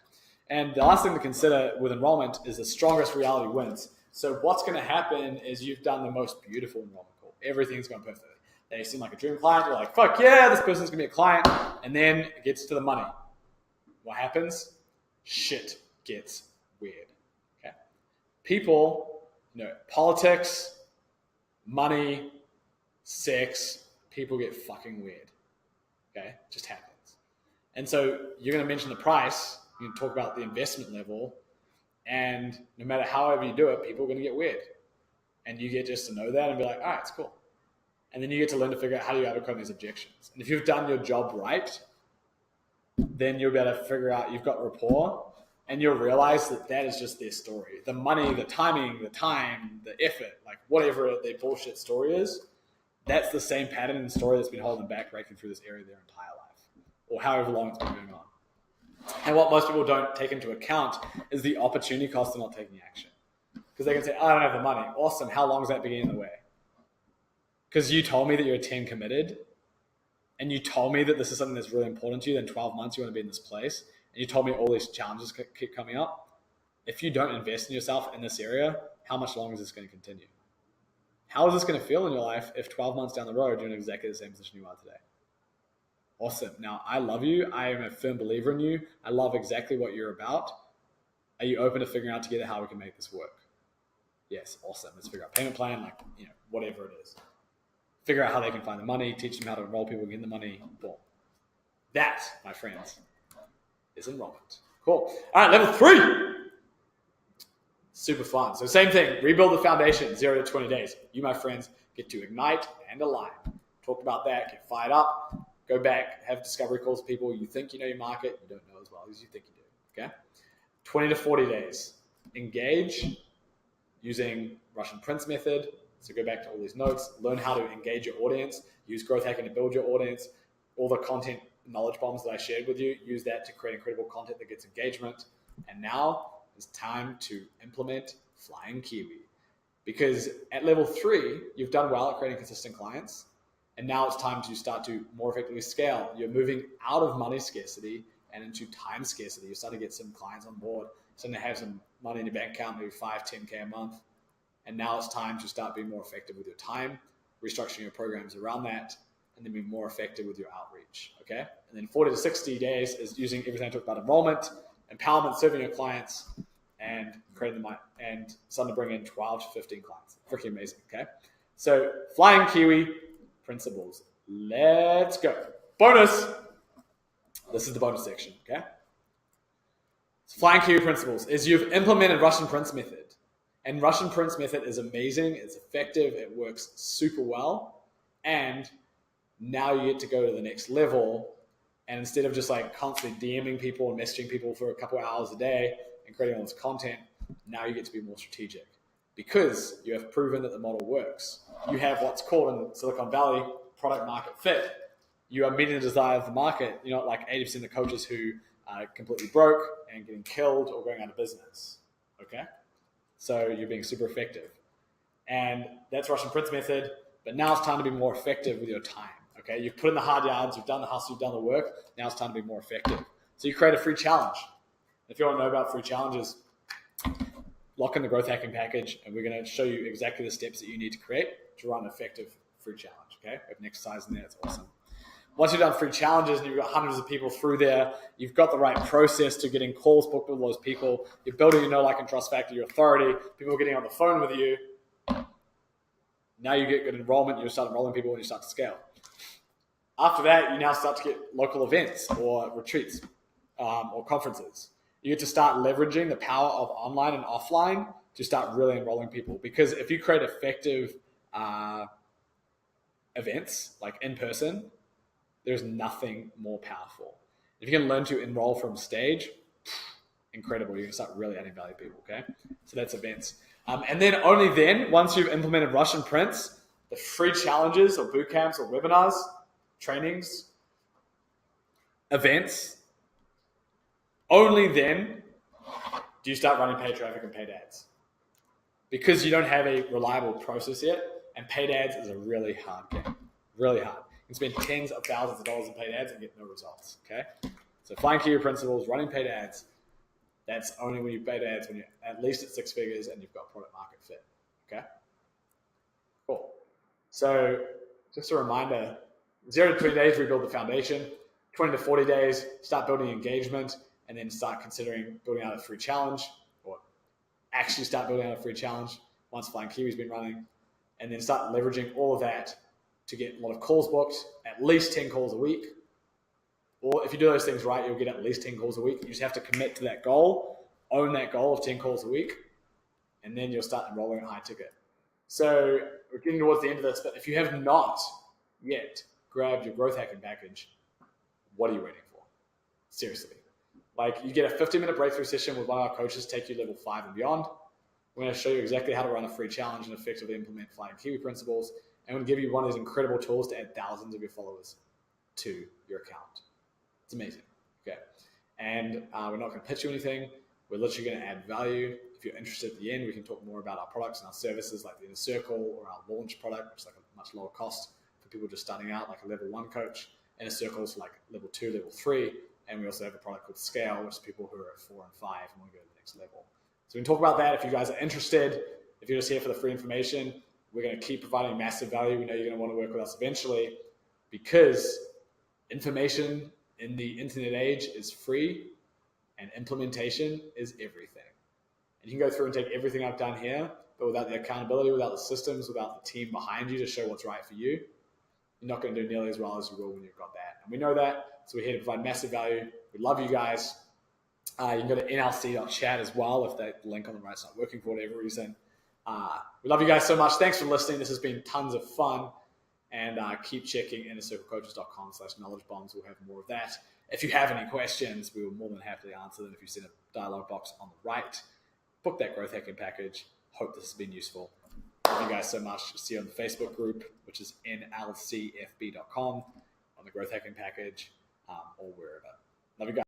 And the last thing to consider with enrollment is the strongest reality wins. So what's going to happen is you've done the most beautiful enrollment call. Everything's going perfectly. They seem like a dream client. You're like, fuck yeah, this person's going to be a client. And then it gets to the money. What happens? Shit gets weird. Okay. People, politics, money, sex, people get fucking weird. Okay. It just happens. And so you're going to mention the price. You can talk about the investment level. And no matter however you do it, people are going to get weird. And you get just to know that and be like, all right, it's cool. And then you get to learn to figure out how do you overcome these objections. And if you've done your job right, then you'll be able to figure out you've got rapport and you'll realize that that is just their story. The money, the timing, the time, the effort, like whatever their bullshit story is, that's the same pattern and story that's been holding them back breaking through this area their entire life or however long it's been going on. And what most people don't take into account is the opportunity cost of not taking action. Because they can say, I don't have the money. Awesome. How long is that getting in the way? Because you told me that you're a 10 committed and you told me that this is something that's really important to you, then 12 months you want to be in this place, and you told me all these challenges keep coming up. If you don't invest in yourself in this area, how much longer is this going to continue? How is this going to feel in your life if 12 months down the road you're in exactly the same position you are today? Awesome. Now, I love you. I am a firm believer in you. I love exactly what you're about. Are you open to figuring out together how we can make this work? Yes. Awesome. Let's figure out payment plan, whatever it is. Figure out how they can find the money, teach them how to enroll people, get the money. Boom. That, my friends, is enrollment. Cool. All right, level 3. Super fun. So same thing, rebuild the foundation, 0 to 20 days. You, my friends, get to ignite and align. Talk about that, get fired up, go back, have discovery calls with people you think you know your market, you don't know as well as you think you do, okay? 20 to 40 days. Engage using Russian Prince method. So go back to all these notes, learn how to engage your audience, use growth hacking to build your audience, all the content knowledge bombs that I shared with you, use that to create incredible content that gets engagement. And now it's time to implement Flying Kiwi. Because at level 3, you've done well at creating consistent clients. And now it's time to start to more effectively scale. You're moving out of money scarcity and into time scarcity. You're starting to get some clients on board, starting to have some money in your bank account, maybe 5, 10K a month. And now it's time to start being more effective with your time, restructuring your programs around that, and then be more effective with your outreach, okay? And then 40 to 60 days is using everything I talked about: enrollment, empowerment, serving your clients, and creating the money, and starting to bring in 12 to 15 clients. Freaking amazing, okay? So Flying Kiwi principles. Let's go. Bonus. This is the bonus section, okay? Flying Kiwi principles is you've implemented Russian Prince method. And Russian Prince method is amazing. It's effective. It works super well. And now you get to go to the next level. And instead of just like constantly DMing people and messaging people for a couple hours a day and creating all this content, now you get to be more strategic because you have proven that the model works. You have what's called in Silicon Valley product market fit. You are meeting the desire of the market. You're not like 80% of the coaches who are completely broke and getting killed or going out of business. Okay? So you're being super effective. And that's Russian Prince method. But now it's time to be more effective with your time. Okay? You've put in the hard yards, you've done the hustle, you've done the work. Now it's time to be more effective. So you create a free challenge. If you want to know about free challenges, lock in the growth hacking package, and we're going to show you exactly the steps that you need to create to run an effective free challenge. Okay? We have an exercise in there. It's awesome. Once you've done free challenges and you've got hundreds of people through there, you've got the right process to getting calls booked with those people, you're building your know, like, and trust factor, your authority, people are getting on the phone with you. Now you get good enrollment, you start enrolling people and you start to scale. After that, you now start to get local events or retreats or conferences. You get to start leveraging the power of online and offline to start really enrolling people. Because if you create effective events, like in person, there's nothing more powerful. If you can learn to enroll from stage, incredible. You can start really adding value to people, okay? So that's events. And then only then, once you've implemented Russian Prince, the free challenges or boot camps or webinars, trainings, events, only then do you start running paid traffic and paid ads. Because you don't have a reliable process yet, and paid ads is a really hard game. Really hard. You can spend tens of thousands of dollars in paid ads and get no results, okay? So flying key principles, running paid ads, that's only when you paid ads when you're at least at six figures and you've got product market fit, okay? Cool. So just a reminder, 0 to 20 days, rebuild the foundation. 20 to 40 days, start building engagement, and then start considering building out a free challenge, or actually start building out a free challenge once Flying Kiwi's been running, and then start leveraging all of that to get a lot of calls booked, at least 10 calls a week. Or if you do those things right, you'll get at least 10 calls a week. You just have to commit to that goal, own that goal of 10 calls a week, and then you'll start enrolling a high ticket. So we're getting towards the end of this, but if you have not yet grabbed your growth hacking package, what are you waiting for? Seriously. Like, you get a 15-minute breakthrough session with one of our coaches, take you level 5 and beyond. We're going to show you exactly how to run a free challenge and effectively implement Flying Kiwi principles. And we're going to give you one of these incredible tools to add thousands of your followers to your account. It's amazing. Okay. And we're not going to pitch you anything. We're literally going to add value. If you're interested at the end, we can talk more about our products and our services like the Inner Circle or our launch product, which is like a much lower cost for people just starting out, like a level 1 coach. Inner Circle is like level 2, level 3. And we also have a product called Scale, which is people who are at 4 and 5 and want to go to the next level. So we can talk about that if you guys are interested. If you're just here for the free information, we're going to keep providing massive value. We know you're going to want to work with us eventually because information in the internet age is free and implementation is everything. And you can go through and take everything I've done here, but without the accountability, without the systems, without the team behind you to show what's right for you, you're not going to do nearly as well as you will when you've got that. And we know that, so we're here to provide massive value. We love you guys. You can go to nlc.chat as well if that link on the right's not working for whatever reason. We love you guys so much. Thanks for listening. This has been tons of fun. And keep checking innercirclecoaches.com/knowledge bombs. We'll have more of that. If you have any questions, we will more than happily answer them if you send a dialogue box on the right. Book that growth hacking package. Hope this has been useful. Love you guys so much. See you on the Facebook group, which is nlcfb.com, on the growth hacking package, or wherever. Love you guys.